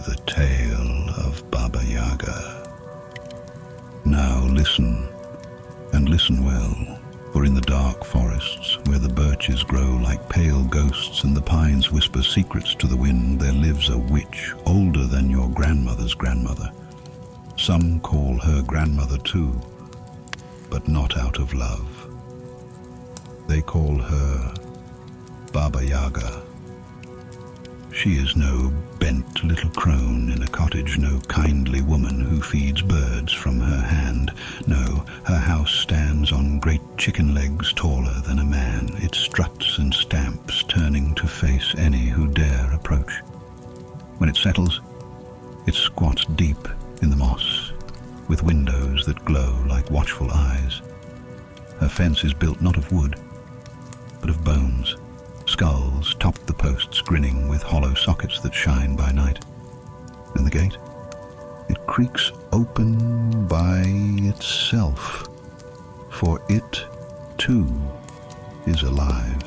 the tale of Baba Yaga. Now listen, and listen well, for in the dark forests, where the birches grow like pale ghosts and the pines whisper secrets to the wind, there lives a witch older than your grandmother's grandmother. Some call her grandmother too, but not out of love. They call her Baba Yaga. She is no bent little crone in a cottage, no kindly woman who feeds birds from her hand. No, her house stands on great chicken legs taller than a man. It struts and stamps, turning to face any who dare approach. When it settles, it squats deep in the moss, with windows that glow like watchful eyes. Her fence is built not of wood, but of bones. Skulls top the posts, grinning with hollow sockets that shine by night. And the gate? It creaks open by itself, for it, too, is alive.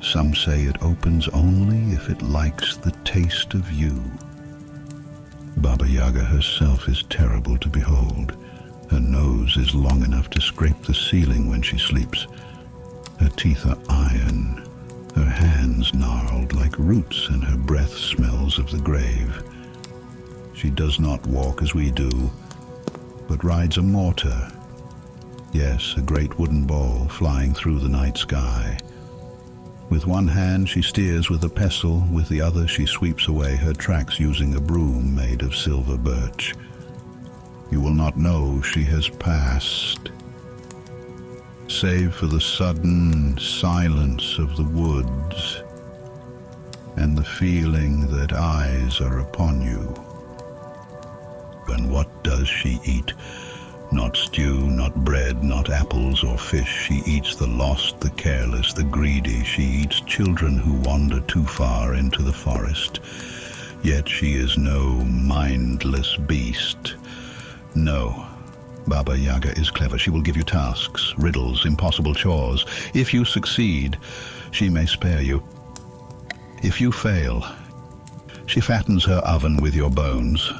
Some say it opens only if it likes the taste of you. Baba Yaga herself is terrible to behold. Her nose is long enough to scrape the ceiling when she sleeps. Her teeth are iron, her hands gnarled like roots, and her breath smells of the grave. She does not walk as we do, but rides a mortar. Yes, a great wooden ball flying through the night sky. With one hand she steers with a pestle, with the other she sweeps away her tracks using a broom made of silver birch. You will not know she has passed, save for the sudden silence of the woods and the feeling that eyes are upon you. And what does she eat? Not stew, not bread, not apples or fish. She eats the lost, the careless, the greedy. She eats children who wander too far into the forest. Yet she is no mindless beast. No. Baba Yaga is clever. She will give you tasks, riddles, impossible chores. If you succeed, she may spare you. If you fail, she fattens her oven with your bones.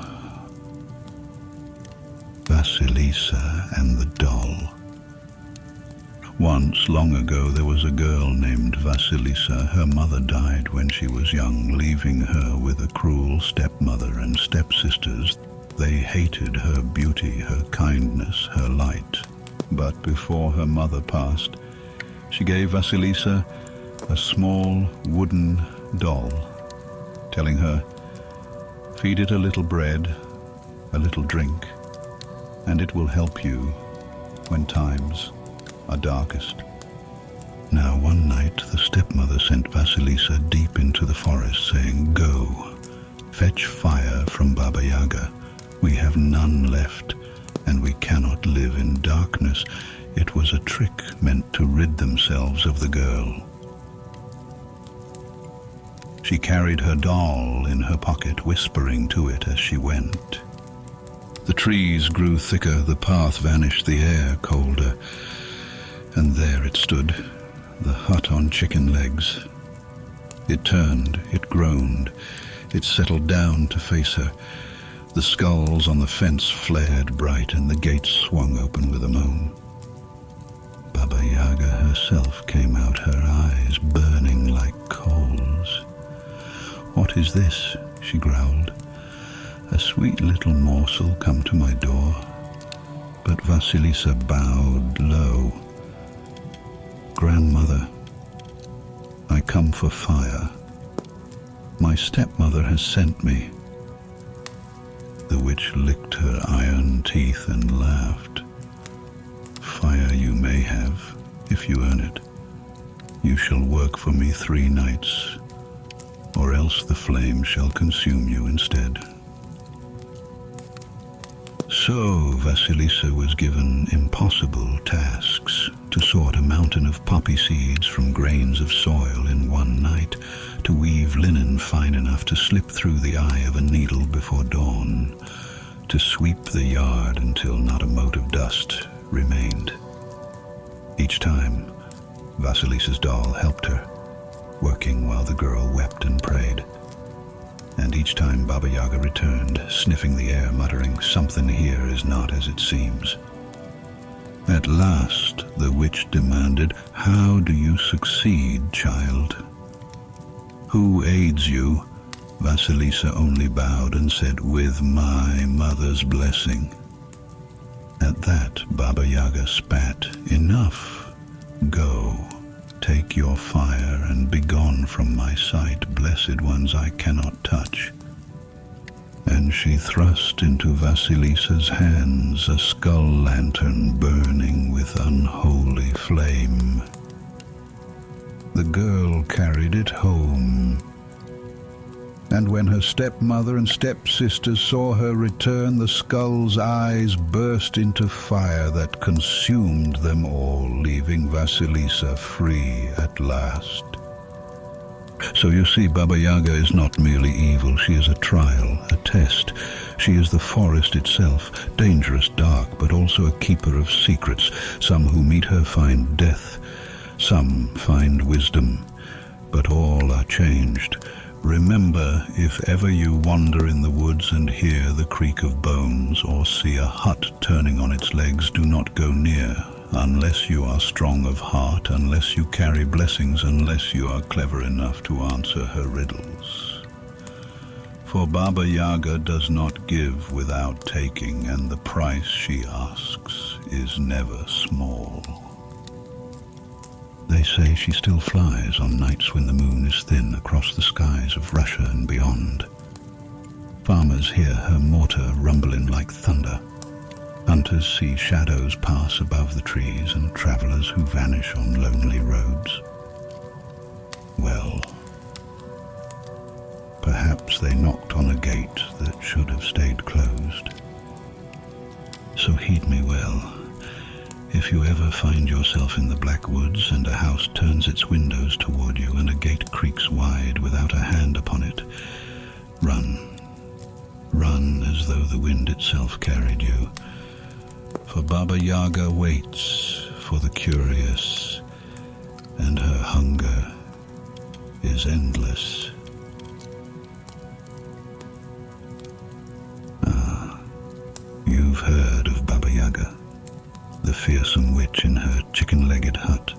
Vasilisa and the doll. Once, long ago, there was a girl named Vasilisa. Her mother died when she was young, leaving her with a cruel stepmother and stepsisters. They hated her beauty, her kindness, her light. But before her mother passed, she gave Vasilisa a small wooden doll, telling her, "Feed it a little bread, a little drink, and it will help you when times are darkest." Now one night the stepmother sent Vasilisa deep into the forest, saying, "Go, fetch fire from Baba Yaga. We have none left, and we cannot live in darkness." It was a trick meant to rid themselves of the girl. She carried her doll in her pocket, whispering to it as she went. The trees grew thicker, the path vanished, the air colder, and there it stood, the hut on chicken legs. It turned, it groaned, it settled down to face her. The skulls on the fence flared bright, and the gate swung open with a moan. Baba Yaga herself came out, her eyes burning like coals. "What is this?" she growled. "A sweet little morsel come to my door?" But Vasilisa bowed low. "Grandmother, I come for fire. My stepmother has sent me." The witch licked her iron teeth and laughed. "Fire you may have, if you earn it. You shall work for me 3 nights, or else the flame shall consume you instead." So Vasilisa was given impossible tasks: to sort a mountain of poppy seeds from grains of soil in 1 night, to weave linen fine enough to slip through the eye of a needle before dawn, to sweep the yard until not a mote of dust remained. Each time, Vasilisa's doll helped her, working while the girl wept and prayed. And each time Baba Yaga returned, sniffing the air, muttering, "Something here is not as it seems." At last the witch demanded, "How do you succeed, child? Who aids you?" Vasilisa only bowed and said, "With my mother's blessing." At that Baba Yaga spat, "Enough. Go, take your fire and begone from my sight, blessed ones I cannot touch." And she thrust into Vasilisa's hands a skull lantern burning with unholy flame. The girl carried it home, and when her stepmother and stepsisters saw her return, the skull's eyes burst into fire that consumed them all, leaving Vasilisa free at last. So you see, Baba Yaga is not merely evil, she is a trial, a test. She is the forest itself, dangerous, dark, but also a keeper of secrets. Some who meet her find death, some find wisdom, but all are changed. Remember, if ever you wander in the woods and hear the creak of bones or see a hut turning on its legs, do not go near, unless you are strong of heart, unless you carry blessings, unless you are clever enough to answer her riddles. For Baba Yaga does not give without taking, and the price she asks is never small. They say she still flies on nights when the moon is thin across the skies of Russia and beyond. Farmers hear her mortar rumbling like thunder. Hunters see shadows pass above the trees and travelers who vanish on lonely roads. Well, perhaps they knocked on a gate that should have stayed closed. So heed me well. If you ever find yourself in the black woods and a house turns its windows toward you and a gate creaks wide without a hand upon it, run. Run as though the wind itself carried you. For Baba Yaga waits for the curious, and her hunger is endless. You've heard of Baba Yaga, the fearsome witch in her chicken-legged hut.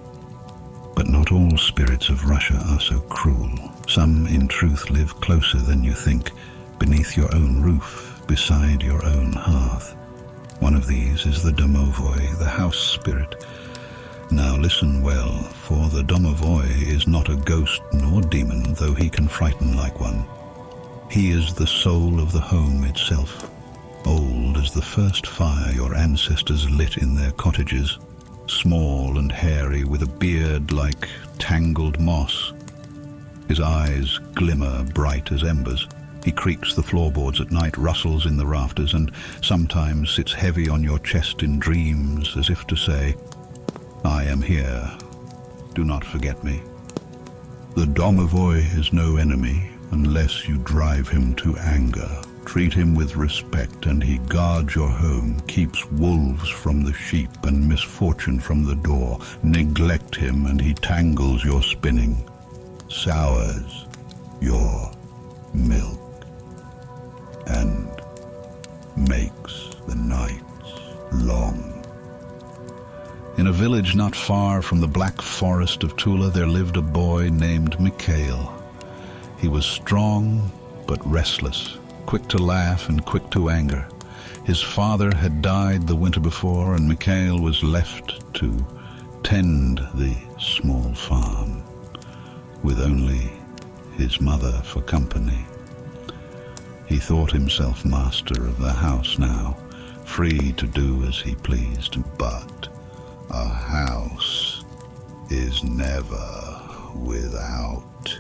But not all spirits of Russia are so cruel. Some, in truth, live closer than you think, beneath your own roof, beside your own hearth. One of these is the Domovoi, the house spirit. Now listen well, for the Domovoi is not a ghost nor demon, though he can frighten like one. He is the soul of the home itself, old as the first fire your ancestors lit in their cottages, small and hairy, with a beard like tangled moss. His eyes glimmer bright as embers. He creaks the floorboards at night, rustles in the rafters, and sometimes sits heavy on your chest in dreams, as if to say, "I am here. Do not forget me." The Domovoi is no enemy unless you drive him to anger. Treat him with respect, and he guards your home, keeps wolves from the sheep and misfortune from the door. Neglect him, and he tangles your spinning, sours your milk, and makes the nights long. In a village not far from the black forest of Tula, there lived a boy named Mikhail. He was strong but restless, quick to laugh and quick to anger. His father had died the winter before, and Mikhail was left to tend the small farm, with only his mother for company. He thought himself master of the house now, free to do as he pleased, but a house is never without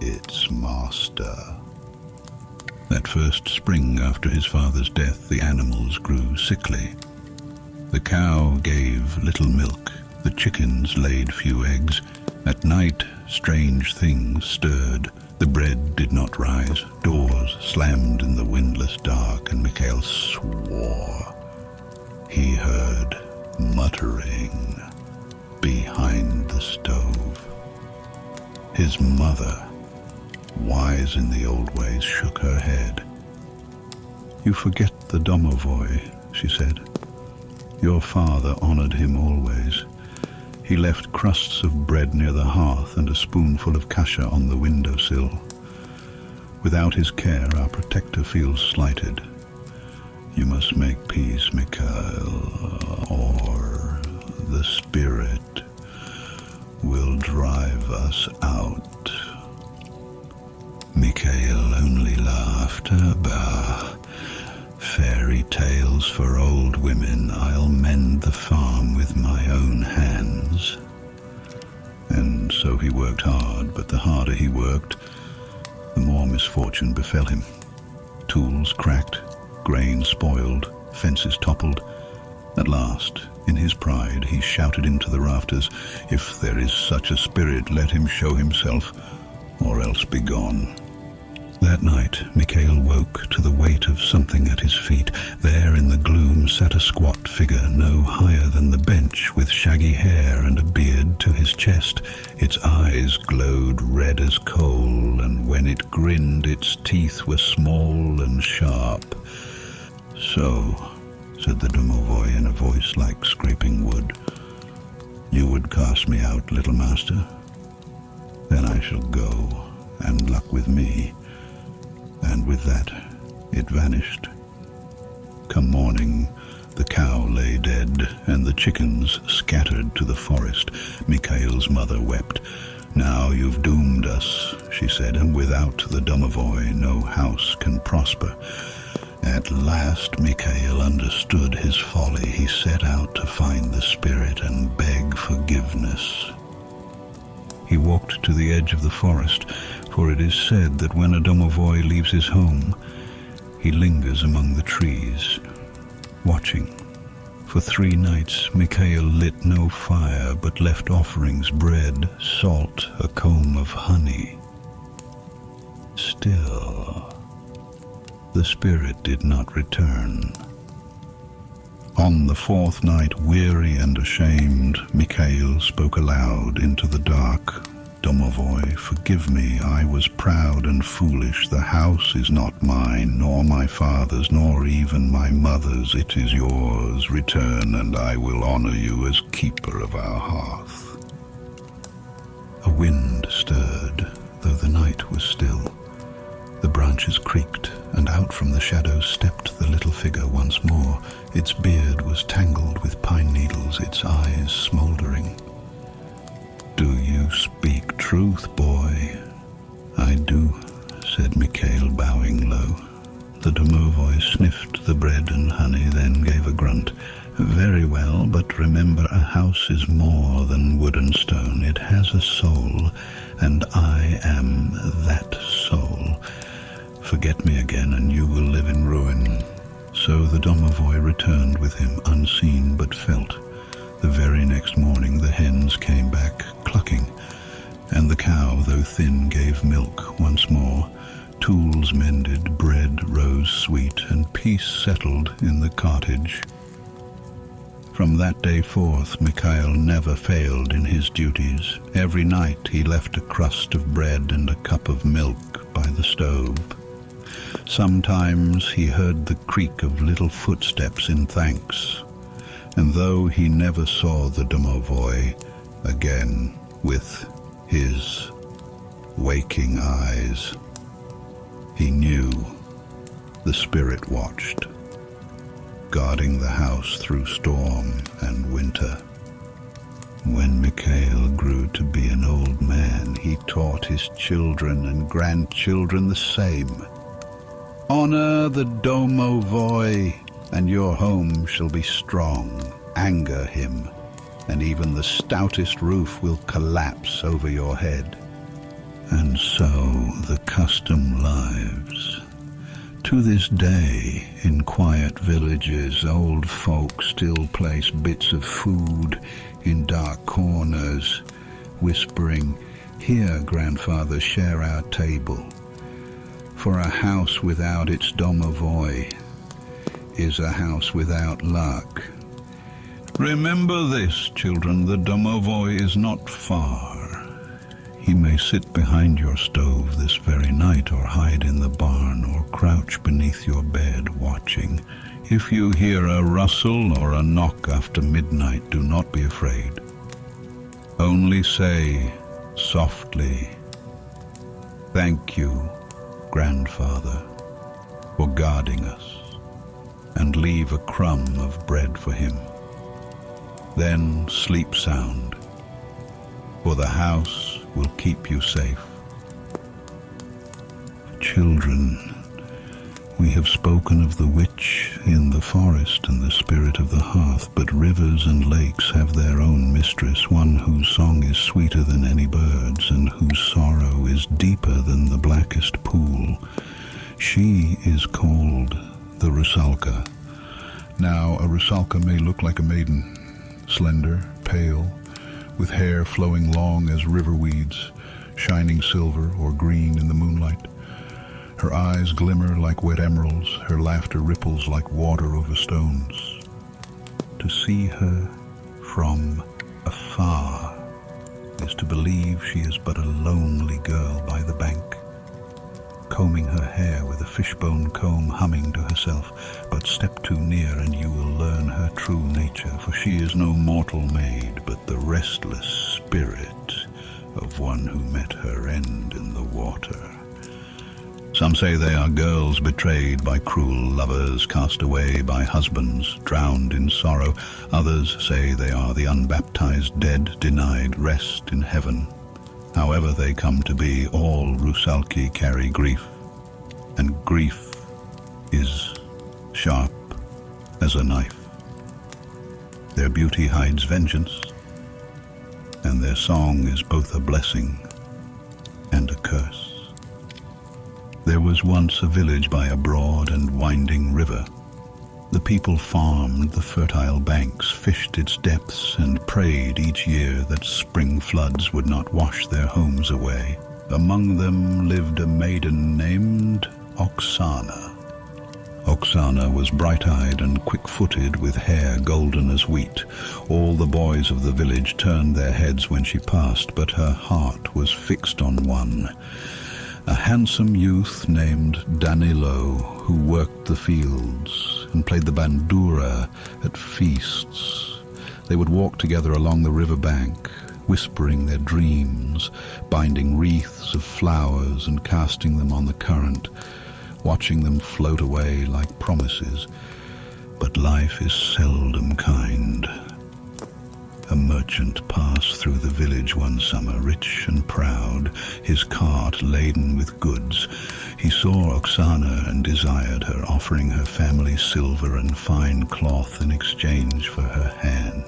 its master. That first spring after his father's death, the animals grew sickly. The cow gave little milk, the chickens laid few eggs. At night, strange things stirred. The bread did not rise, doors slammed in the windless dark, and Mikhail swore he heard muttering behind the stove. His mother wise in the old ways, shook her head. "You forget the Domovoi," she said. "Your father honored him always. He left crusts of bread near the hearth and a spoonful of kasha on the windowsill. Without his care, our protector feels slighted. You must make peace, Mikhail, or the spirit will drive us out." Mikhail only laughed. "Bah, fairy tales for old women. I'll mend the farm with my own hands." And so he worked hard, but the harder he worked, the more misfortune befell him. Tools cracked, grain spoiled, fences toppled. At last, in his pride, he shouted into the rafters, "If there is such a spirit, let him show himself, or else be gone." That night, Mikhail woke to the weight of something at his feet. There in the gloom sat a squat figure no higher than the bench, with shaggy hair and a beard to his chest. Its eyes glowed red as coal, and when it grinned, its teeth were small and sharp. "So," said the Domovoi in a voice like scraping wood, "you would cast me out, little master? Then I shall go, and luck with me." And with that, it vanished. Come morning, the cow lay dead, and the chickens scattered to the forest. Mikhail's mother wept. "Now you've doomed us," she said, "and without the Domovoi no house can prosper." At last Mikhail understood his folly. He set out to find the spirit and beg forgiveness. He walked to the edge of the forest, for it is said that when a Domovoi leaves his home, he lingers among the trees, watching. For 3 nights Mikhail lit no fire, but left offerings, bread, salt, a comb of honey. Still, the spirit did not return. On the 4th night, weary and ashamed, Mikhail spoke aloud into the dark. "Domovoi, forgive me. I was proud and foolish. The house is not mine, nor my father's, nor even my mother's. It is yours. Return, and I will honor you as keeper of our hearth." A wind stirred, though the night was still. The branches creaked, and out from the shadows stepped the little figure once more. Its beard was tangled with pine needles, its eyes smoldering. "Do you speak truth, boy?" "I do," said Mikhail, bowing low. The Domovoi sniffed the bread and honey, then gave a grunt. "Very well, but remember, a house is more than wood and stone. It has a soul, and I am that soul. Forget me again, and you will live in ruin." So the Domovoi returned with him, unseen but felt. The very next morning the hens came back, clucking, and the cow, though thin, gave milk once more. Tools mended, bread rose sweet, and peace settled in the cottage. From that day forth, Mikhail never failed in his duties. Every night he left a crust of bread and a cup of milk by the stove. Sometimes he heard the creak of little footsteps in thanks, and though he never saw the Domovoi again with his waking eyes, he knew the spirit watched, guarding the house through storm and winter. When Mikhail grew to be an old man, he taught his children and grandchildren the same. "Honor the Domovoi, and your home shall be strong. Anger him, and even the stoutest roof will collapse over your head." And so the custom lives. To this day, in quiet villages, old folk still place bits of food in dark corners, whispering, "Here, grandfather, share our table." For a house without its Domovoi is a house without luck. Remember this, children, the Domovoi is not far. He may sit behind your stove this very night, or hide in the barn, or crouch beneath your bed watching. If you hear a rustle or a knock after midnight, do not be afraid. Only say softly, "Thank you, Grandfather, for guarding us," and leave a crumb of bread for him. Then sleep sound, for the house will keep you safe. Children, we have spoken of the witch in the forest and the spirit of the hearth, but rivers and lakes have their own mistress, one whose song is sweeter than any bird's, and whose sorrow is deeper than the blackest pool. She is called the Rusalka. Now, a Rusalka may look like a maiden, slender, pale, with hair flowing long as river weeds, shining silver or green in the moonlight. Her eyes glimmer like wet emeralds, her laughter ripples like water over stones. To see her from afar is to believe she is but a lonely girl by the bank, combing her hair with a fishbone comb, humming to herself. But step too near and you will learn her true nature, for she is no mortal maid, but the restless spirit of one who met her end in the water. Some say they are girls betrayed by cruel lovers, cast away by husbands, drowned in sorrow. Others say they are the unbaptized dead, denied rest in heaven. However they come to be, all Rusalki carry grief, and grief is sharp as a knife. Their beauty hides vengeance, and their song is both a blessing and a curse. There was once a village by a broad and winding river. The people farmed the fertile banks, fished its depths, and prayed each year that spring floods would not wash their homes away. Among them lived a maiden named Oksana. Oksana was bright-eyed and quick-footed, with hair golden as wheat. All the boys of the village turned their heads when she passed, but her heart was fixed on one, a handsome youth named Danilo, who worked the fields and played the bandura at feasts. They would walk together along the river bank, whispering their dreams, binding wreaths of flowers and casting them on the current, watching them float away like promises. But life is seldom kind. A merchant passed through the village one summer, rich and proud, his cart laden with goods. He saw Oksana and desired her, offering her family silver and fine cloth in exchange for her hand.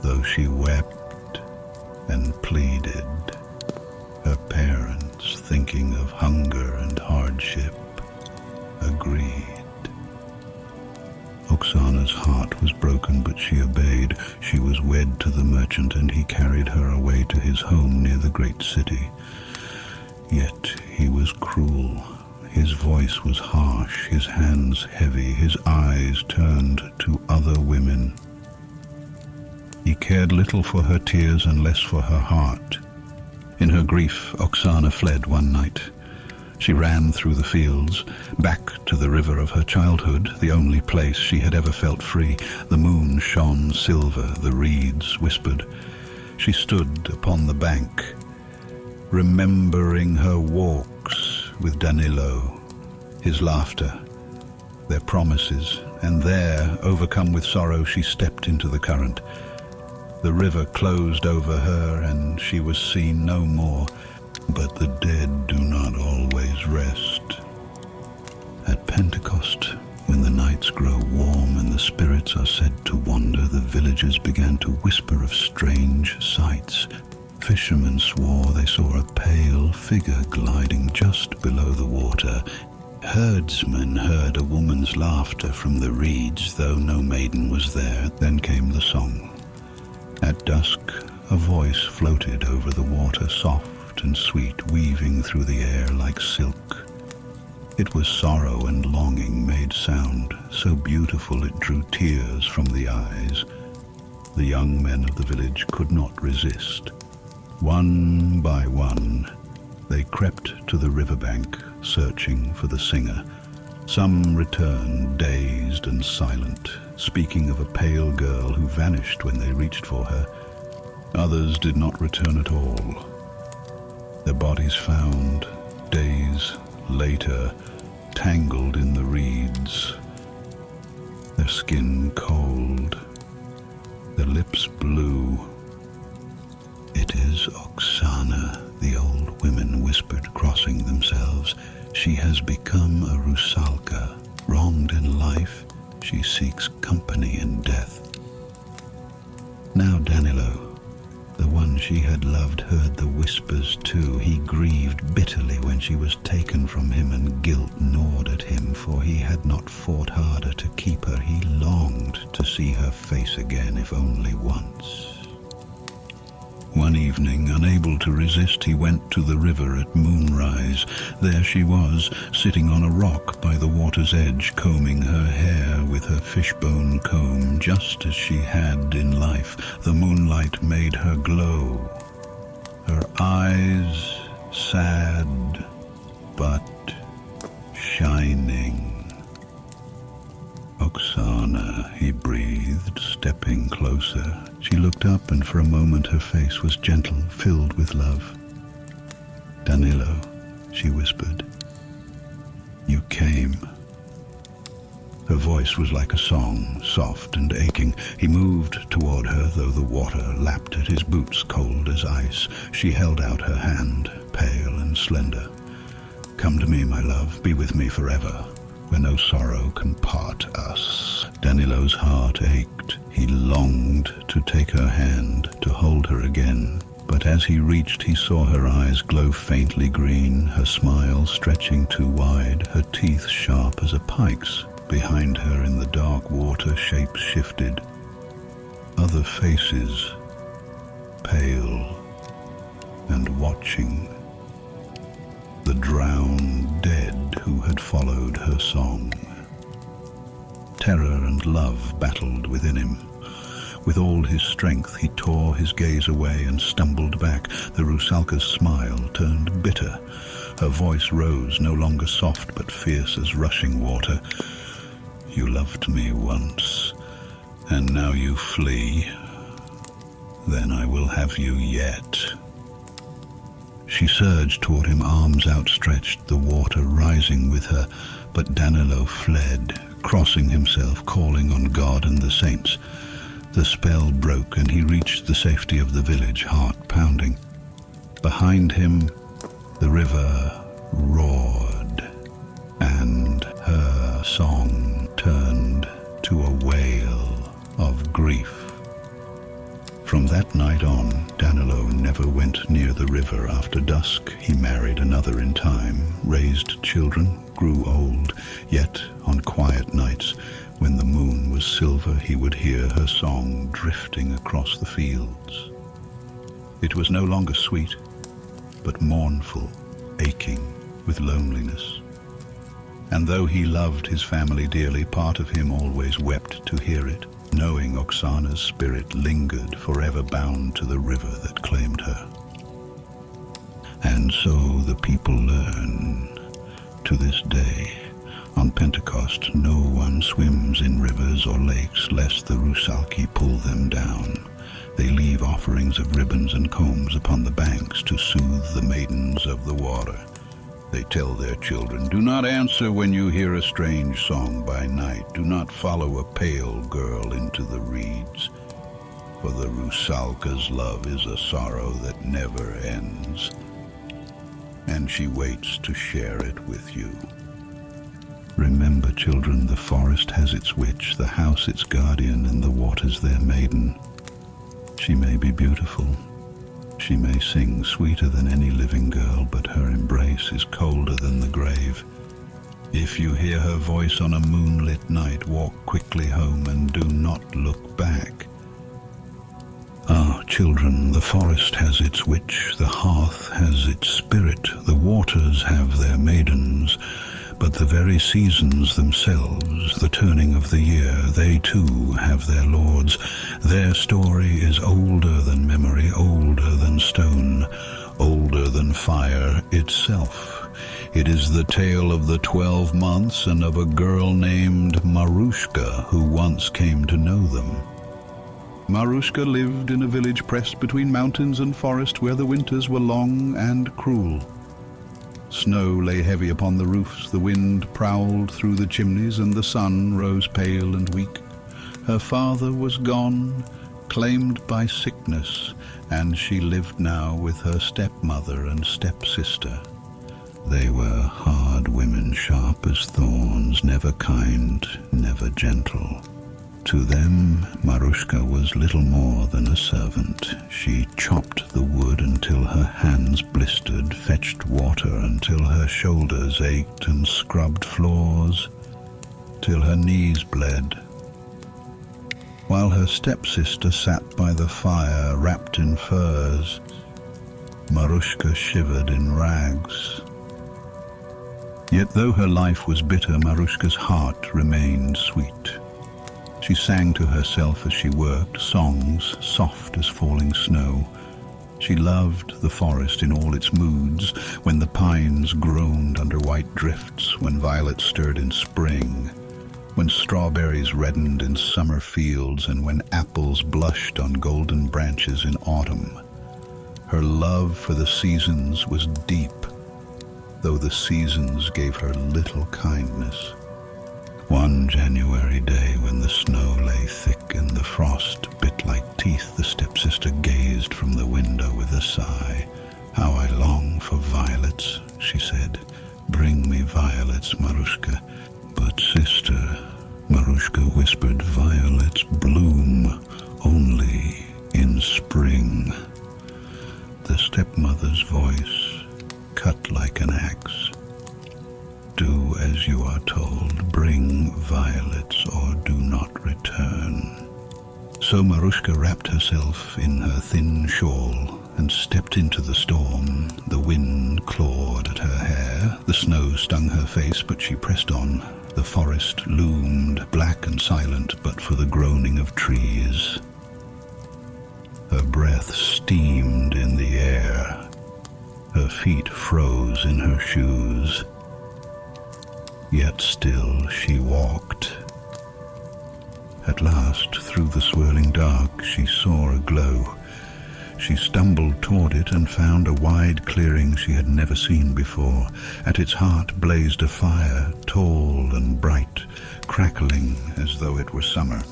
Though she wept and pleaded, her parents, thinking of hunger and hardship, agreed. Oksana's heart was broken, but she obeyed. She was wed to the merchant, and he carried her away to his home near the great city. Yet he was cruel. His voice was harsh, his hands heavy, his eyes turned to other women. He cared little for her tears and less for her heart. In her grief, Oksana fled one night. She ran through the fields, back to the river of her childhood, the only place she had ever felt free. The moon shone silver, the reeds whispered. She stood upon the bank, remembering her walks with Danilo, his laughter, their promises, and there, overcome with sorrow, she stepped into the current. The river closed over her, and she was seen no more. But the dead do not always rest. At Pentecost, when the nights grow warm and the spirits are said to wander, the villagers began to whisper of strange sights. Fishermen swore they saw a pale figure gliding just below the water. Herdsmen heard a woman's laughter from the reeds, though no maiden was there. Then came the song. At dusk, a voice floated over the water, soft and sweet, weaving through the air like silk. It was sorrow and longing made sound, so beautiful it drew tears from the eyes. The young men of the village could not resist. One by one, they crept to the riverbank, searching for the singer. Some returned, dazed and silent, speaking of a pale girl who vanished when they reached for her. Others did not return at all. Their bodies found, days later, tangled in the reeds, their skin cold, their lips blue. "It is Oksana," the old women whispered, crossing themselves. "She has become a Rusalka. Wronged in life, she seeks company in death." Now Danilo, the one she had loved, heard the whispers too. He grieved bitterly when she was taken from him, and guilt gnawed at him, for he had not fought harder to keep her. He longed to see her face again, if only once. One evening, unable to resist, he went to the river at moonrise. There she was, sitting on a rock by the water's edge, combing her hair with her fishbone comb, just as she had in life. The moonlight made her glow. Her eyes sad, but shining. "Oksana," he breathed, stepping closer. She looked up, and for a moment her face was gentle, filled with love. "Danilo," she whispered, "you came." Her voice was like a song, soft and aching. He moved toward her, though the water lapped at his boots, cold as ice. She held out her hand, pale and slender. "Come to me, my love, be with me forever, where no sorrow can part us." Danilo's heart ached. He longed to take her hand, to hold her again. But as he reached, he saw her eyes glow faintly green, her smile stretching too wide, her teeth sharp as a pike's. Behind her in the dark water, shapes shifted. Other faces, pale and watching. The drowned dead who had followed her song. Terror and love battled within him. With all his strength, he tore his gaze away and stumbled back. The Rusalka's smile turned bitter. Her voice rose, no longer soft but fierce as rushing water. "You loved me once, and now you flee. Then I will have you yet." She surged toward him, arms outstretched, the water rising with her. But Danilo fled, crossing himself, calling on God and the saints. The spell broke, and he reached the safety of the village, heart pounding. Behind him, the river roared, and her song turned to a wail of grief. From that night on, Danilo never went near the river after dusk. He married another in time, raised children, grew old, yet on quiet nights, when the moon was silver, he would hear her song drifting across the fields. It was no longer sweet, but mournful, aching with loneliness. And though he loved his family dearly, part of him always wept to hear it, knowing Oksana's spirit lingered, forever bound to the river that claimed her. And so the people learn. To this day, on Pentecost, no one swims in rivers or lakes lest the Rusalki pull them down. They leave offerings of ribbons and combs upon the banks to soothe the maidens of the water. They tell their children, "Do not answer when you hear a strange song by night. Do not follow a pale girl into the reeds. For the Rusalka's love is a sorrow that never ends, and she waits to share it with you." Remember, children, the forest has its witch, the house its guardian, and the waters their maiden. She may be beautiful. She may sing sweeter than any living girl, but her embrace is colder than the grave. If you hear her voice on a moonlit night, walk quickly home and do not look back. Ah, children, the forest has its witch, the hearth has its spirit, the waters have their maidens, but the very seasons themselves, the turning of the year, they too have their lords. Their story is older than memory, older than stone. than fire itself. It is the tale of the 12 months and of a girl named Marushka who once came to know them. Marushka lived in a village pressed between mountains and forest where the winters were long and cruel. Snow lay heavy upon the roofs, the wind prowled through the chimneys, and the sun rose pale and weak. Her father was gone, claimed by sickness, and she lived now with her stepmother and stepsister. They were hard women, sharp as thorns, never kind, never gentle. To them, Marushka was little more than a servant. She chopped the wood until her hands blistered, fetched water until her shoulders ached, and scrubbed floors till her knees bled. While her stepsister sat by the fire, wrapped in furs, Marushka shivered in rags. Yet though her life was bitter, Marushka's heart remained sweet. She sang to herself as she worked, songs soft as falling snow. She loved the forest in all its moods, when the pines groaned under white drifts, when violets stirred in spring, when strawberries reddened in summer fields, and when apples blushed on golden branches in autumn. Her love for the seasons was deep, though the seasons gave her little kindness. One January day, when the snow lay thick and the frost bit like teeth, the stepsister gazed from the window with a sigh. "How I long for violets," she said. "Bring me violets, Marushka." "But sister," Marushka whispered, "violets bloom only in spring." The stepmother's voice cut like an axe. "Do as you are told. Bring violets or do not return." So Marushka wrapped herself in her thin shawl and stepped into the storm. The wind clawed at her hair, the snow stung her face, but she pressed on. The forest loomed black and silent but for the groaning of trees. Her breath steamed in the air. Her feet froze in her shoes. Yet still she walked. At last, through the swirling dark, she saw a glow. She stumbled toward it and found a wide clearing she had never seen before. At its heart blazed a fire, tall and bright, crackling as though it were summer.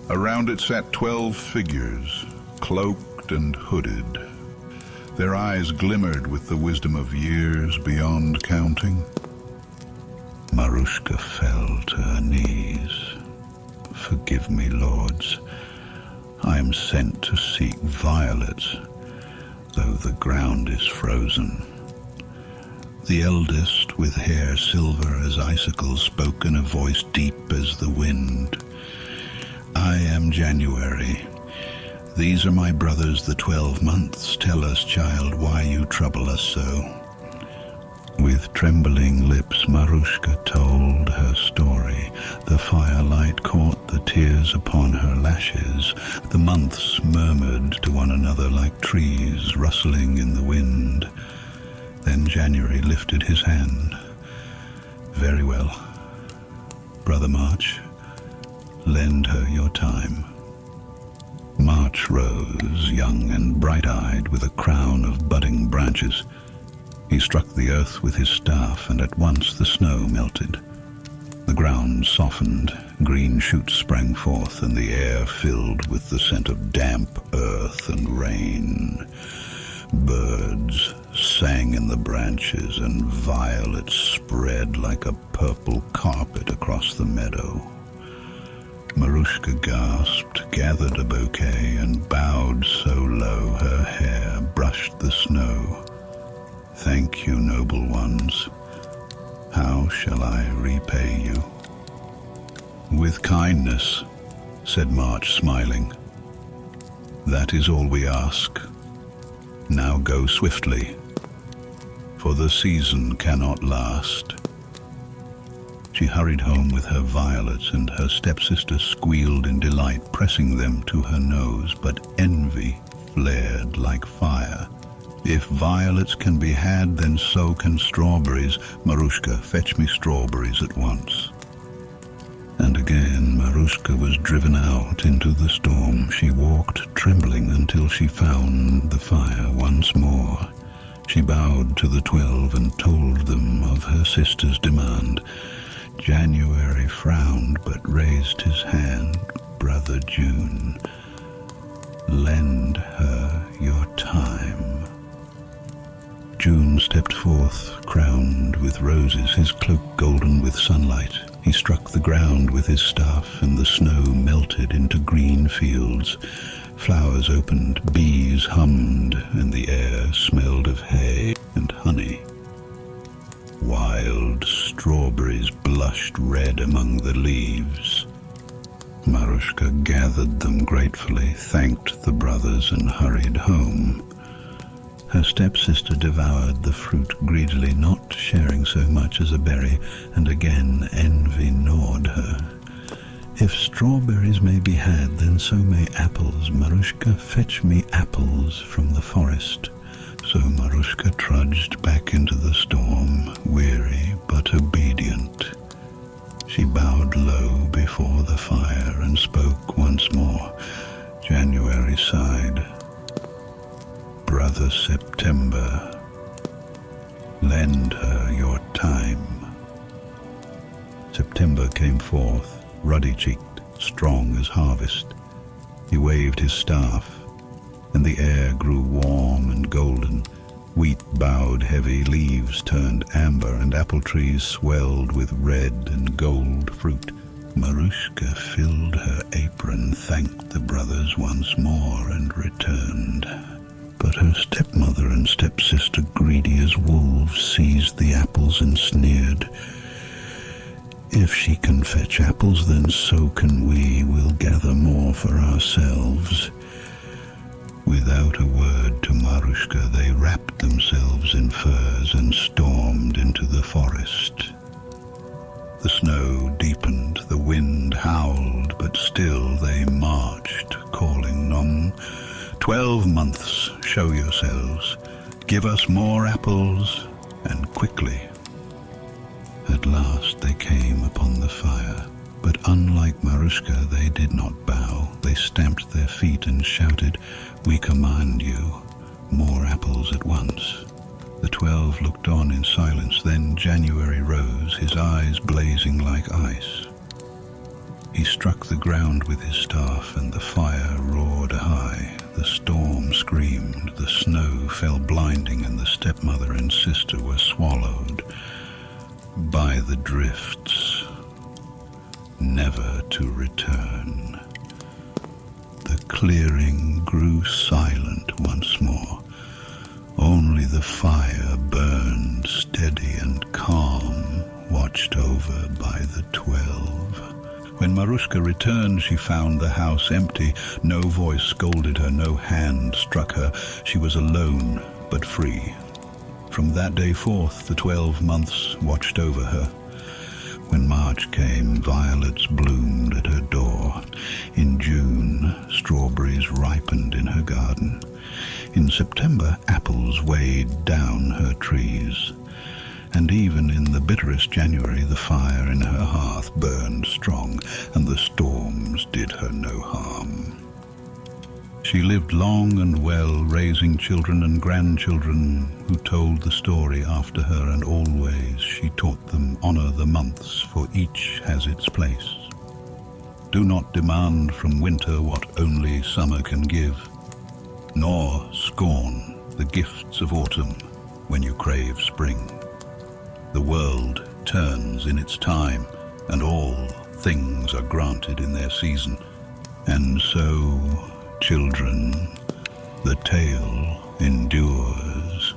Around it sat 12 figures, cloaked and hooded. Their eyes glimmered with the wisdom of years beyond counting. Marushka fell to her knees. "Forgive me, lords. I am sent to seek violets, though the ground is frozen." The eldest, with hair silver as icicles, spoke in a voice deep as the wind. "I am January. These are my brothers, the 12 months. Tell us, child, why you trouble us so." With trembling lips, Marushka told her story. The firelight caught the tears upon her lashes. The months murmured to one another like trees rustling in the wind. Then January lifted his hand. "Very well. Brother March, lend her your time." March rose, young and bright-eyed, with a crown of budding branches. He struck the earth with his staff, and at once the snow melted. The ground softened, green shoots sprang forth, and the air filled with the scent of damp earth and rain. Birds sang in the branches, and violets spread like a purple carpet across the meadow. Marushka gasped, gathered a bouquet, and bowed so low her hair brushed the snow. "Thank you, noble ones. How shall I repay you?" "With kindness," said March, smiling. "That is all we ask. Now go swiftly, for the season cannot last." She hurried home with her violets, and her stepsister squealed in delight, pressing them to her nose, but envy flared like fire. If violets can be had, then so can strawberries. Marushka, fetch me strawberries at once. And again Marushka was driven out into the storm. She walked trembling until she found the fire once more. She bowed to the 12 and told them of her sister's demand. January frowned but raised his hand. Brother June, lend her your time. June stepped forth, crowned with roses, his cloak golden with sunlight. He struck the ground with his staff, and the snow melted into green fields. Flowers opened, bees hummed, and the air smelled of hay and honey. Wild strawberries blushed red among the leaves. Marushka gathered them gratefully, thanked the brothers, and hurried home. Her stepsister devoured the fruit greedily, not sharing so much as a berry, and again envy gnawed her. If strawberries may be had, then so may apples. Marushka, fetch me apples from the forest. So Marushka trudged back into the storm, weary but obedient. She bowed low before the fire and spoke once more. January sighed. Brother September, lend her your time. September came forth, ruddy-cheeked, strong as harvest. He waved his staff, and the air grew warm and golden. Wheat bowed heavy, leaves turned amber, and apple trees swelled with red and gold fruit. Marushka filled her apron, thanked the brothers once more, and returned. But her stepmother and stepsister, greedy as wolves, seized the apples and sneered. If she can fetch apples, then so can we. We'll gather more for ourselves. Without a word to Marushka, they wrapped themselves in furs and stormed into the forest. The snow deepened, the wind howled, but still they marched, calling Nom. 12 months, show yourselves. Give us more apples, and quickly. At last they came upon the fire, but unlike Marushka, they did not bow. They stamped their feet and shouted, "We command you, more apples at once." The 12 looked on in silence. Then January rose, his eyes blazing like ice. He struck the ground with his staff, and the fire roared high. The storm screamed, the snow fell blinding, and the stepmother and sister were swallowed by the drifts, never to return. The clearing grew silent once more. Only the fire burned steady and calm, watched over by the 12. When Marushka returned, she found the house empty. No voice scolded her, no hand struck her. She was alone, but free. From that day forth, the 12 months watched over her. When March came, violets bloomed at her door. In June, strawberries ripened in her garden. In September, apples weighed down her trees. And even in the bitterest January, the fire in her hearth burned strong, and the storms did her no harm. She lived long and well, raising children and grandchildren who told the story after her, and always she taught them, honor the months, for each has its place. Do not demand from winter what only summer can give, nor scorn the gifts of autumn when you crave spring. The world turns in its time, and all things are granted in their season. And so, children, the tale endures.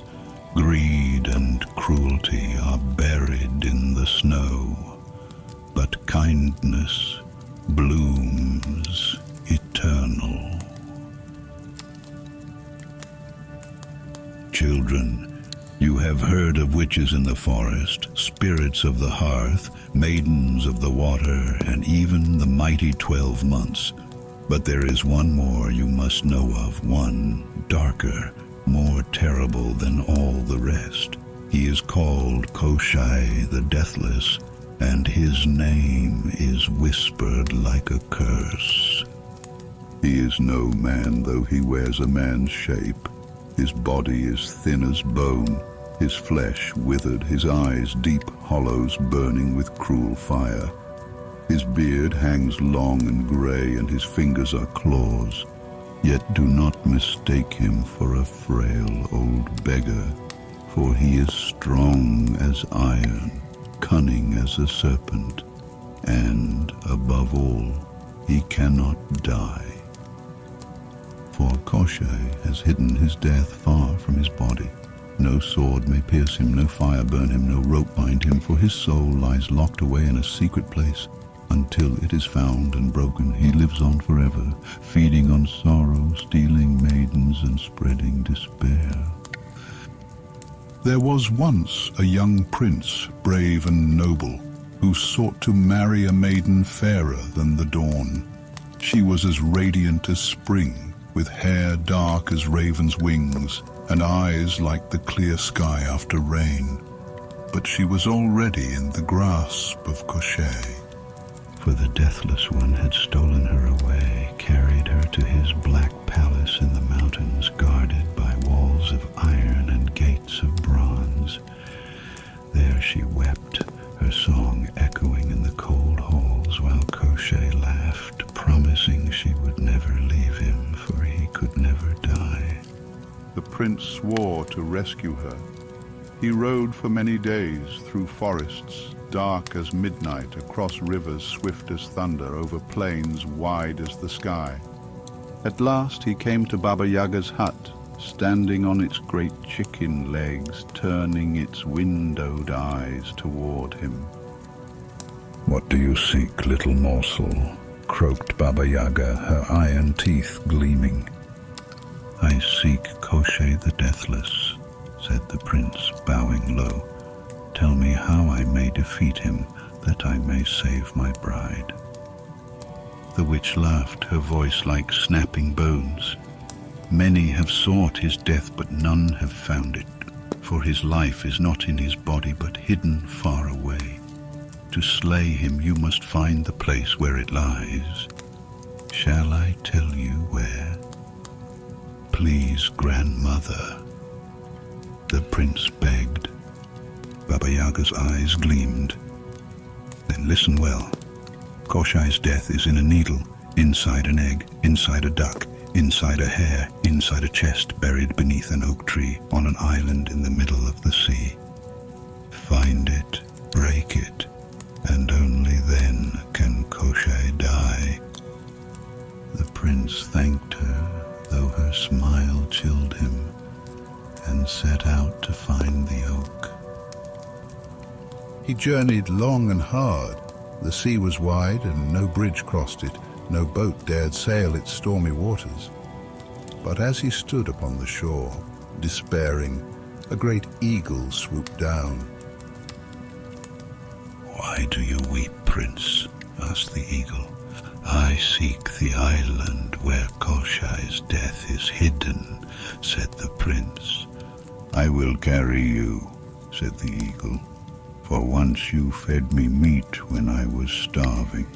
Greed and cruelty are buried in the snow, but kindness blooms eternal. Children, you have heard of witches in the forest, spirits of the hearth, maidens of the water, and even the mighty 12 months. But there is one more you must know of, one darker, more terrible. terrible than all the rest. He is called Koschei the Deathless, and his name is whispered like a curse. He is no man, though he wears a man's shape. His body is thin as bone, his flesh withered, his eyes deep hollows burning with cruel fire. His beard hangs long and grey, and his fingers are claws. Yet do not mistake him for a frail old beggar, for he is strong as iron, cunning as a serpent, and, above all, he cannot die. For Koschei has hidden his death far from his body. No sword may pierce him, no fire burn him, no rope bind him, for his soul lies locked away in a secret place. Until it is found and broken, he lives on forever, feeding on sorrow, stealing maidens, and spreading despair. There was once a young prince, brave and noble, who sought to marry a maiden fairer than the dawn. She was as radiant as spring, with hair dark as raven's wings, and eyes like the clear sky after rain. But she was already in the grasp of Koschei. For the Deathless One had stolen her away, carried her to his black palace in the mountains, guarded by walls of iron and gates of bronze. There she wept, her song echoing in the cold halls, while Koschei laughed, promising she would never leave him, for he could never die. The prince swore to rescue her. He rode for many days through forests, dark as midnight, across rivers swift as thunder, over plains wide as the sky. At last he came to Baba Yaga's hut, standing on its great chicken legs, turning its windowed eyes toward him. "What do you seek, little morsel?" croaked Baba Yaga, her iron teeth gleaming. "I seek Koschei the Deathless," said the prince, bowing low. "Tell me how I may defeat him, that I may save my bride." The witch laughed, her voice like snapping bones. "Many have sought his death, but none have found it, for his life is not in his body, but hidden far away. To slay him you must find the place where it lies. Shall I tell you where?" "Please, grandmother," the prince begged. Baba Yaga's eyes gleamed. "Then listen well. Koschei's death is in a needle, inside an egg, inside a duck, inside a hare, inside a chest buried beneath an oak tree on an island in the middle of the sea. Find it, break it, and only then can Koschei die." The prince thanked her, though her smile chilled him, and set out to find the oak. He journeyed long and hard. The sea was wide, and no bridge crossed it, no boat dared sail its stormy waters. But as he stood upon the shore, despairing, a great eagle swooped down. "Why do you weep, prince?" asked the eagle. "I seek the island where Koschei's death is hidden," said the prince. "I will carry you," said the eagle, "for once you fed me meat when I was starving."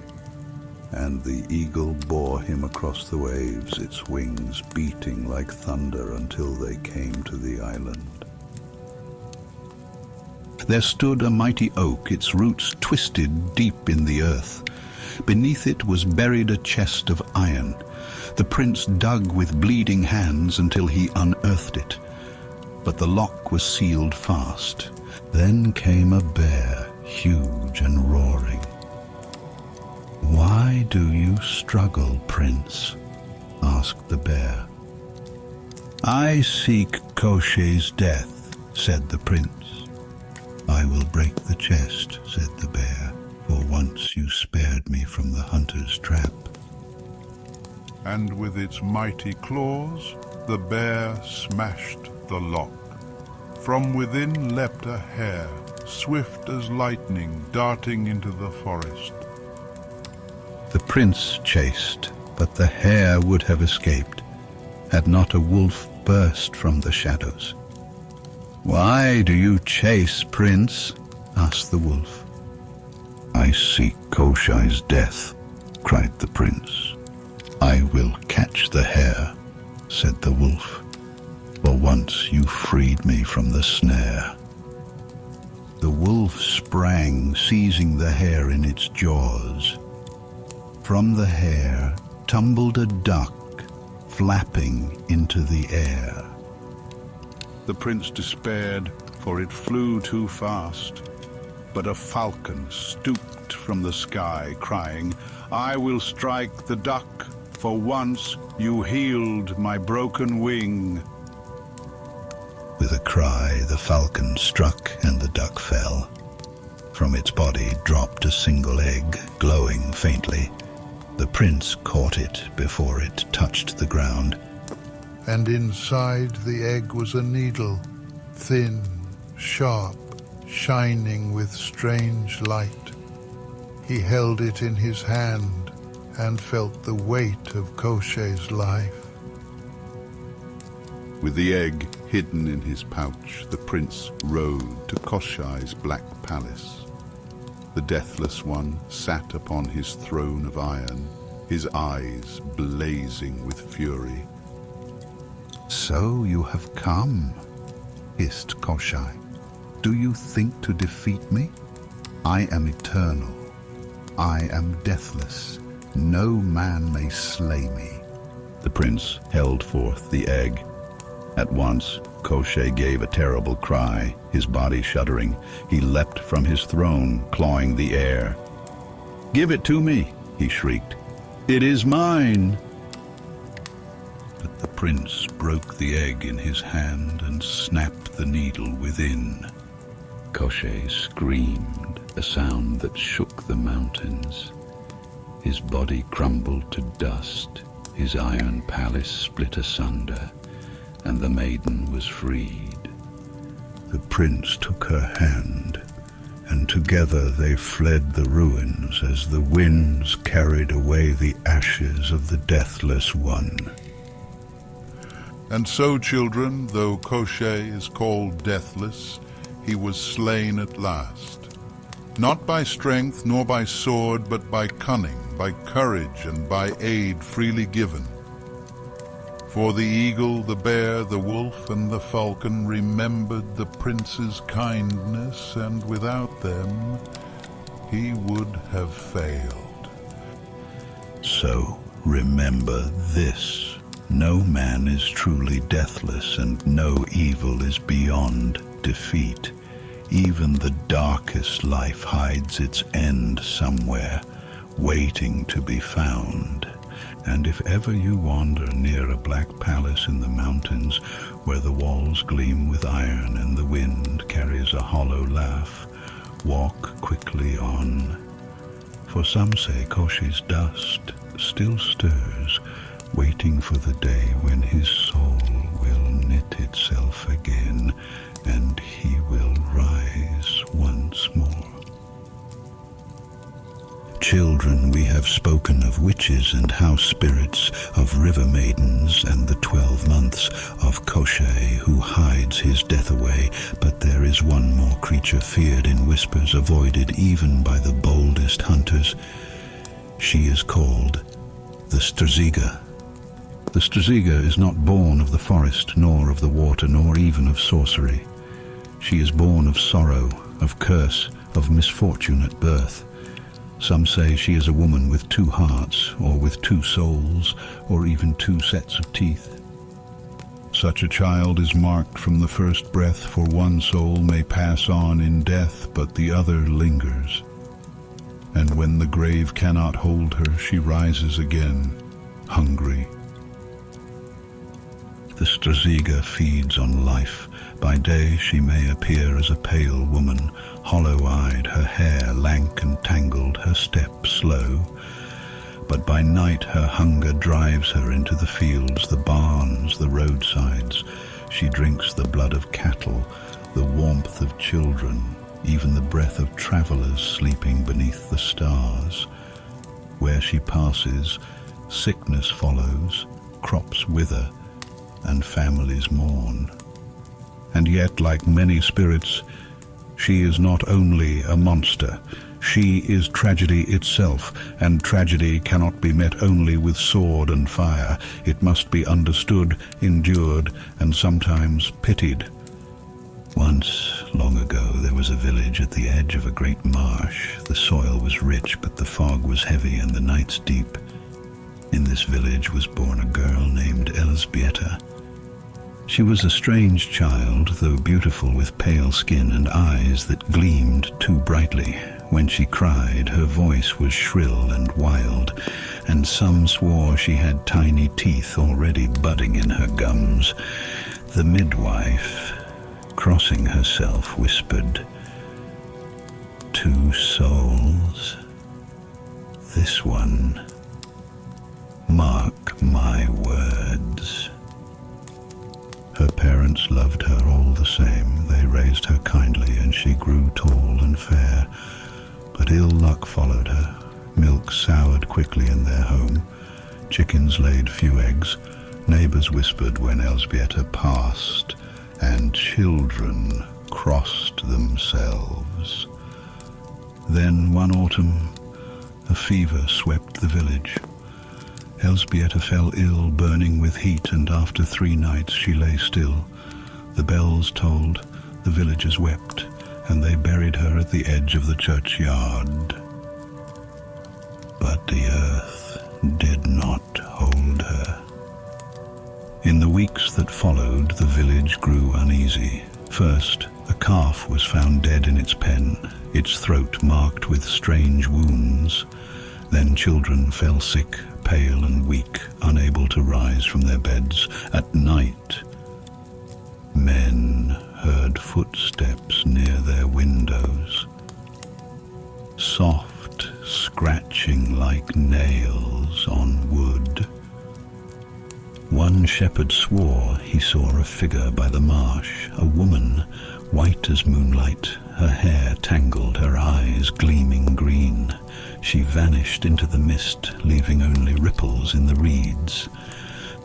And the eagle bore him across the waves, its wings beating like thunder until they came to the island. There stood a mighty oak, its roots twisted deep in the earth. Beneath it was buried a chest of iron. The prince dug with bleeding hands until he unearthed it, but the lock was sealed fast. Then came a bear, huge and roaring. "Why do you struggle, prince?" asked the bear. "I seek Koschei's death," said the prince. "I will break the chest," said the bear, "for once you spared me from the hunter's trap." And with its mighty claws, the bear smashed the lock. From within leapt a hare, swift as lightning, darting into the forest. The prince chased, but the hare would have escaped, had not a wolf burst from the shadows. "Why do you chase, Prince?" asked the wolf. "I seek Koschei's death," cried the prince. "I will catch the hare," said the wolf, "for once you freed me from the snare." The wolf sprang, seizing the hare in its jaws. From the hare tumbled a duck, flapping into the air. The prince despaired, for it flew too fast. But a falcon stooped from the sky, crying, "I will strike the duck, for once you healed my broken wing." With a cry, the falcon struck and the duck fell. From its body dropped a single egg, glowing faintly. The prince caught it before it touched the ground. And inside the egg was a needle, thin, sharp, shining with strange light. He held it in his hand and felt the weight of Koschei's life. With the egg hidden in his pouch, the prince rode to Koschei's black palace. The Deathless One sat upon his throne of iron, his eyes blazing with fury. "So you have come," hissed Koschei. "Do you think to defeat me? I am eternal. I am deathless. No man may slay me." The prince held forth the egg. At once, Koschei gave a terrible cry, his body shuddering. He leapt from his throne, clawing the air. "Give it to me," he shrieked. "It is mine." But the prince broke the egg in his hand and snapped the needle within. Koschei screamed, a sound that shook the mountains. His body crumbled to dust, his iron palace split asunder, and the maiden was freed. The prince took her hand, and together they fled the ruins as the winds carried away the ashes of the Deathless One. And so, children, though Koschei is called deathless, he was slain at last. Not by strength nor by sword, but by cunning, by courage, and by aid freely given. For the eagle, the bear, the wolf, and the falcon remembered the prince's kindness, and without them he would have failed. So remember this: no man is truly deathless, and no evil is beyond defeat. Even the darkest life hides its end somewhere, waiting to be found. And if ever you wander near a black palace in the mountains, where the walls gleam with iron and the wind carries a hollow laugh, walk quickly on. For some say Koschei's dust still stirs, waiting for the day when his soul will knit itself again, and he will rise once more. Children, we have spoken of witches and house spirits, of river maidens and the 12 months, of Koschei who hides his death away, but there is one more creature feared in whispers, avoided even by the boldest hunters. She is called the Strzyga. The Strzyga is not born of the forest, nor of the water, nor even of sorcery. She is born of sorrow, of curse, of misfortune at birth. Some say she is a woman with 2 hearts, or with 2 souls, or even 2 sets of teeth. Such a child is marked from the first breath, for one soul may pass on in death, but the other lingers. And when the grave cannot hold her, she rises again, hungry. The Strzyga feeds on life. By day she may appear as a pale woman, hollow-eyed, her hair lank and tangled, her step slow. But by night her hunger drives her into the fields, the barns, the roadsides. She drinks the blood of cattle, the warmth of children, even the breath of travelers sleeping beneath the stars. Where she passes, sickness follows, crops wither, and families mourn. And yet, like many spirits, she is not only a monster, she is tragedy itself, and tragedy cannot be met only with sword and fire. It must be understood, endured, and sometimes pitied. Once, long ago, there was a village at the edge of a great marsh. The soil was rich, but the fog was heavy and the nights deep. In this village was born a girl named Elżbieta. She was a strange child, though beautiful, with pale skin and eyes that gleamed too brightly. When she cried, her voice was shrill and wild, and some swore she had tiny teeth already budding in her gums. The midwife, crossing herself, whispered, "Two souls. This one. Mark my words." Her parents loved her all the same. They raised her kindly, and she grew tall and fair. But ill luck followed her. Milk soured quickly in their home. Chickens laid few eggs. Neighbors whispered when Elżbieta passed, and children crossed themselves. Then one autumn, a fever swept the village. Elżbieta fell ill, burning with heat, and after 3 nights she lay still. The bells tolled, the villagers wept, and they buried her at the edge of the churchyard. But the earth did not hold her. In the weeks that followed, the village grew uneasy. First, a calf was found dead in its pen, its throat marked with strange wounds. Then children fell sick, pale and weak, unable to rise from their beds. At night, men heard footsteps near their windows, soft scratching like nails on wood. One shepherd swore he saw a figure by the marsh, a woman, white as moonlight, her hair tangled, her eyes gleaming green. She vanished into the mist, leaving only ripples in the reeds.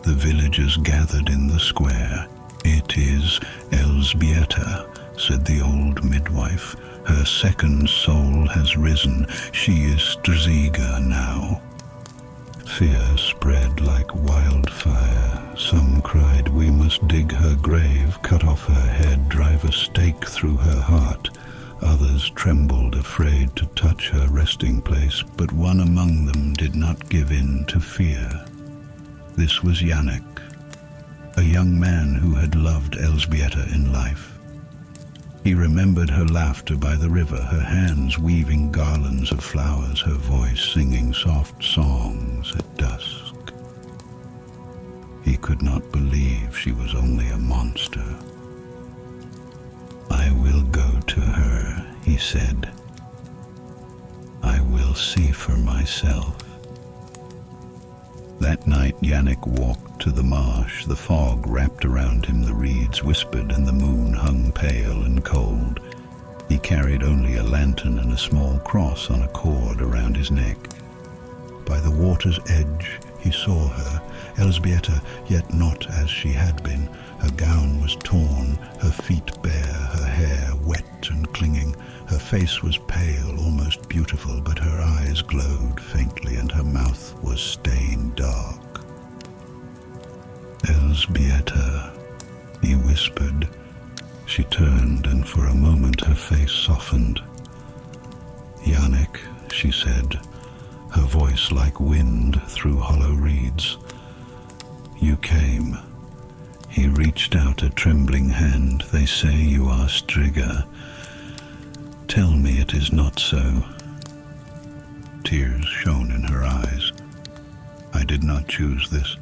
The villagers gathered in the square. "It is Elżbieta," said the old midwife. "Her second soul has risen. She is Strzyga now." Fear spread like wildfire. Some cried, "We must dig her grave, cut off her head, drive a stake through her heart." Others trembled, afraid to touch her resting place, but one among them did not give in to fear. This was Janek, a young man who had loved Elżbieta in life. He remembered her laughter by the river, her hands weaving garlands of flowers, her voice singing soft songs at dusk. He could not believe she was only a monster. "I will go to her," he said. "I will see for myself." That night Janek walked to the marsh. The fog wrapped around him, the reeds whispered, and the moon hung pale and cold. He carried only a lantern and a small cross on a cord around his neck. By the water's edge he saw her, Elżbieta, yet not as she had been. Her gown was torn, her feet bare, her hair wet and clinging. Her face was pale, almost beautiful, but her eyes glowed faintly and her mouth was stained dark. "Elżbieta," he whispered. She turned, and for a moment her face softened. "Janek," she said, her voice like wind through hollow reeds. "You came." He reached out a trembling hand. "They say you are Strzyga. Tell me it is not so." Tears shone in her eyes. "I did not choose this.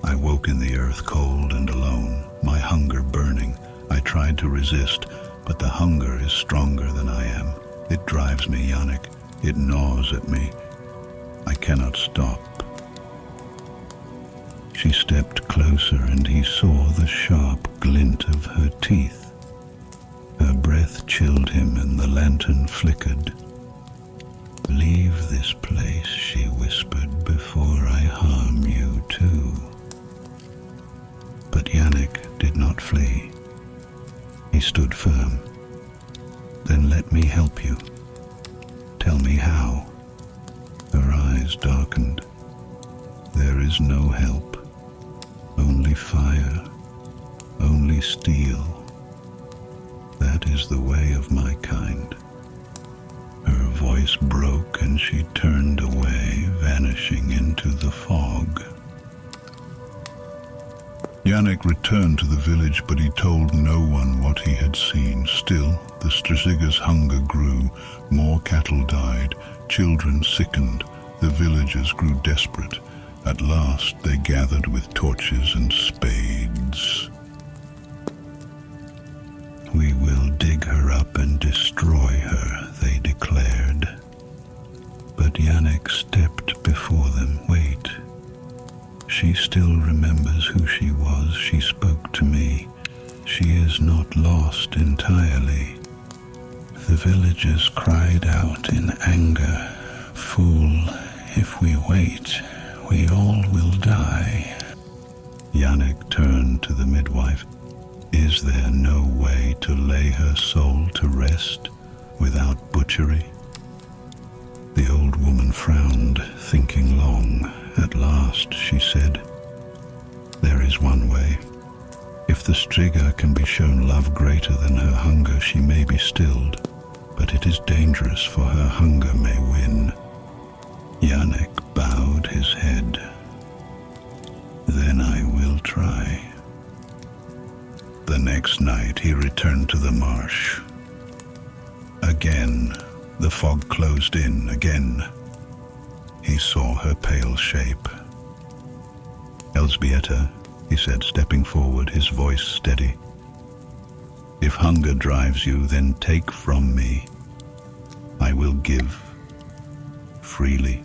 I woke in the earth cold and alone, my hunger burning. I tried to resist, but the hunger is stronger than I am. It drives me, Janek. It gnaws at me. I cannot stop." She stepped closer, and he saw the sharp glint of her teeth. Her breath chilled him, and the lantern flickered. "Leave this place," she whispered, "before I harm you too." But Janek did not flee. He stood firm. Then let me help you. Tell me how. Her eyes darkened. There is no help. Only fire. Only steel. That is the way of my kind. Her voice broke and she turned away, vanishing into the fog. Yannick returned to the village, but he told no one what he had seen. Still, the Strzyga's hunger grew. More cattle died. Children sickened. The villagers grew desperate. At last, they gathered with torches and spades. We will dig her up and destroy her, they declared. But Yannick stepped before them. Wait. She still remembers who she was. She spoke to me. She is not lost entirely. The villagers cried out in anger. Fool, if we wait, we all will die. Yannick turned to the midwife. Is there no way to lay her soul to rest without butchery? The old woman frowned, thinking long. At last, she said, there is one way. If the Strzyga can be shown love greater than her hunger, she may be stilled, but it is dangerous, for her hunger may win. Yannick bowed his head. Then I will try. The next night he returned to the marsh. Again, the fog closed in. Again, he saw her pale shape. Elżbieta, he said, stepping forward, his voice steady. If hunger drives you, then take from me. I will give freely.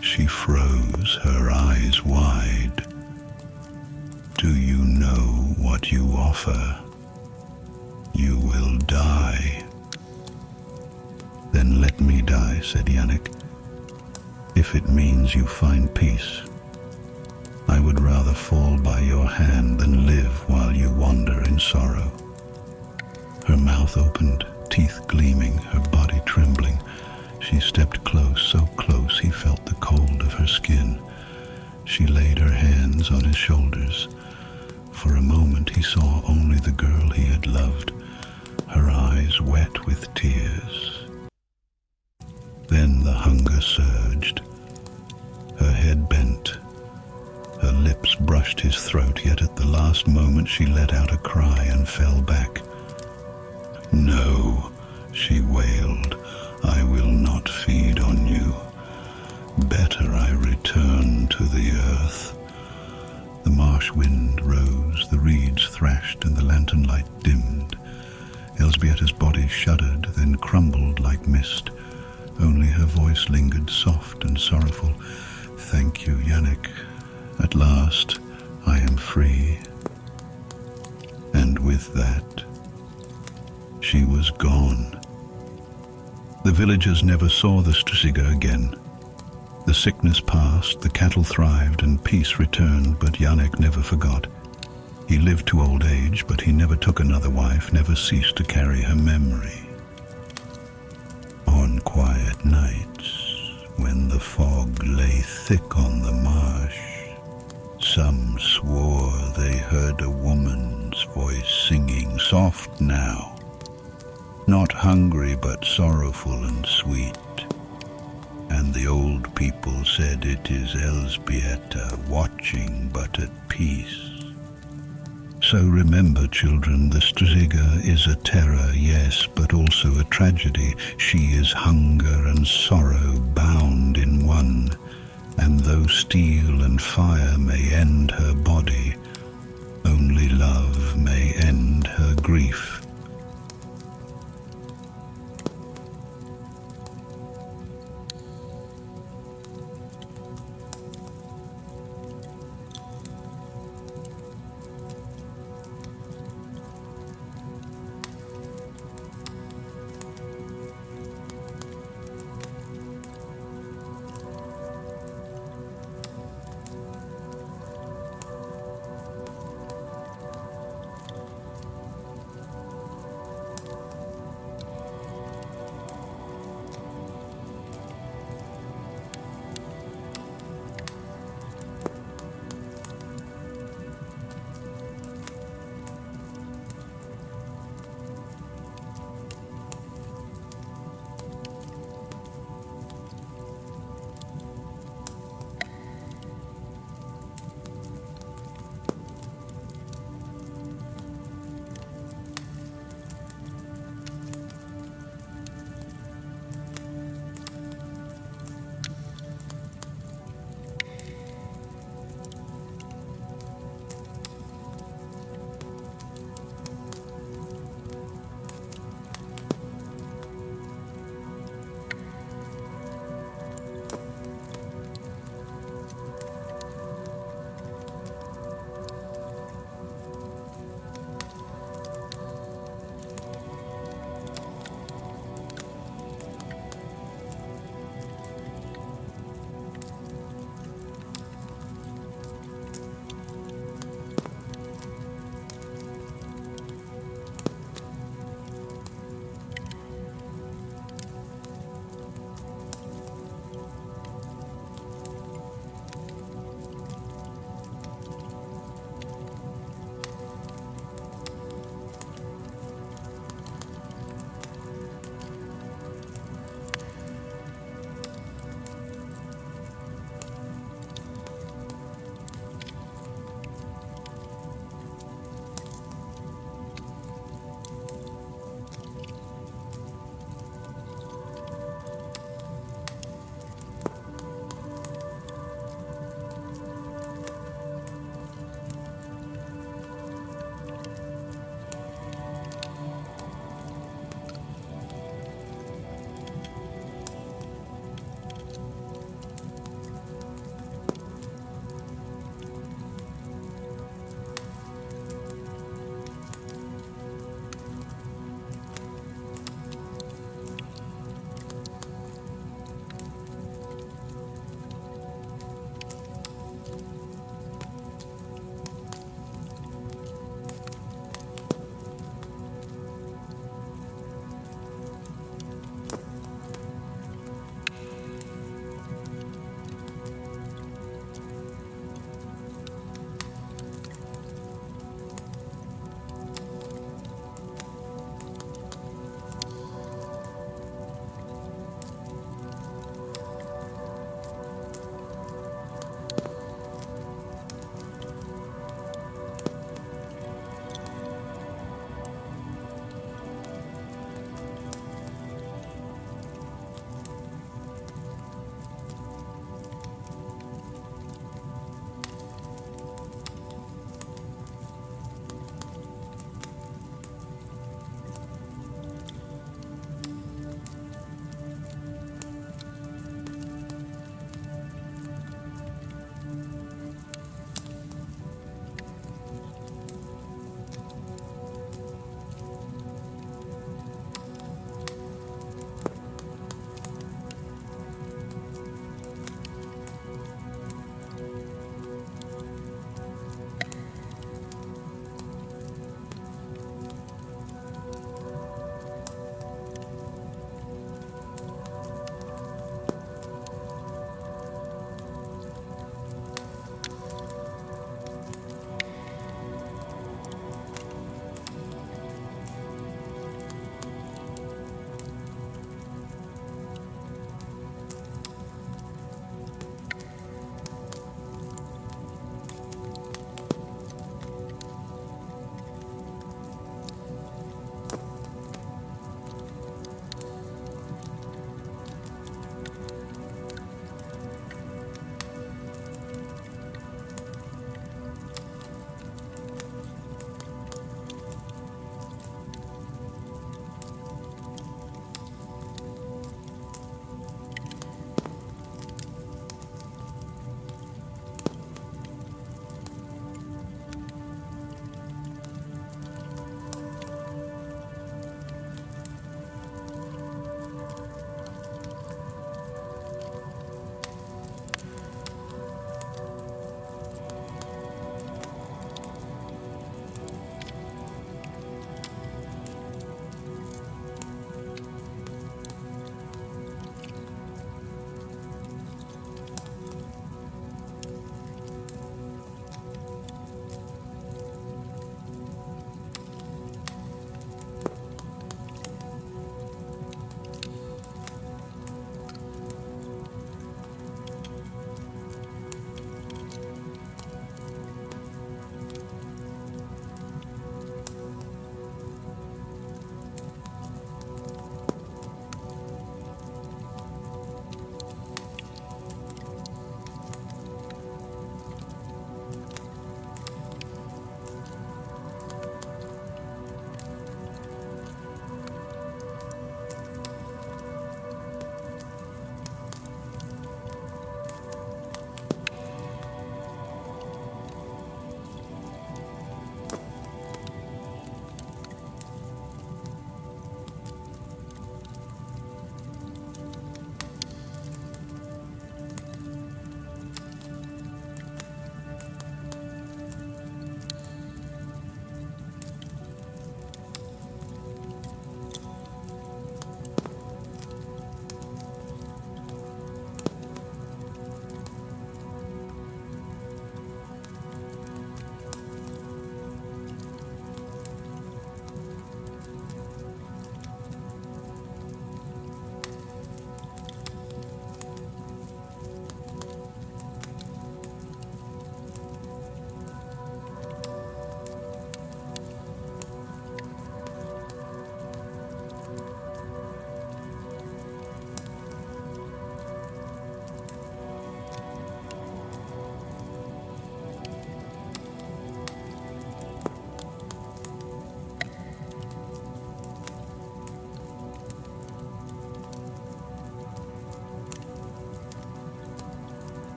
She froze, her eyes wide. Do you know what you offer? You will die. Then let me die, said Yannick. If it means you find peace, I would rather fall by your hand than live while you wander in sorrow. Her mouth opened, teeth gleaming, her body trembling. She stepped close, so close he felt the cold of her skin. She laid her hands on his shoulders. For a moment he saw only the girl he had loved, her eyes wet with tears. Then the hunger surged. Her head bent. Her lips brushed his throat, yet at the last moment she let out a cry and fell back. No, she wailed, I will not feed on you. Better I return to the earth. The marsh wind rose, the reeds thrashed, and the lantern light dimmed. Elżbieta's body shuddered, then crumbled like mist. Only her voice lingered, soft and sorrowful. Thank you, Yannick. At last, I am free. And with that, she was gone. The villagers never saw the Strzyga again. The sickness passed, the cattle thrived, and peace returned, but Yannick never forgot. He lived to old age, but he never took another wife, never ceased to carry her memory. On quiet nights, when the fog lay thick on the marsh, some swore they heard a woman's voice singing, soft now, not hungry but sorrowful and sweet. And the old people said it is Elżbieta, watching but at peace. So remember, children, the Strzyga is a terror, yes, but also a tragedy. She is hunger and sorrow bound in one. And though steel and fire may end her body,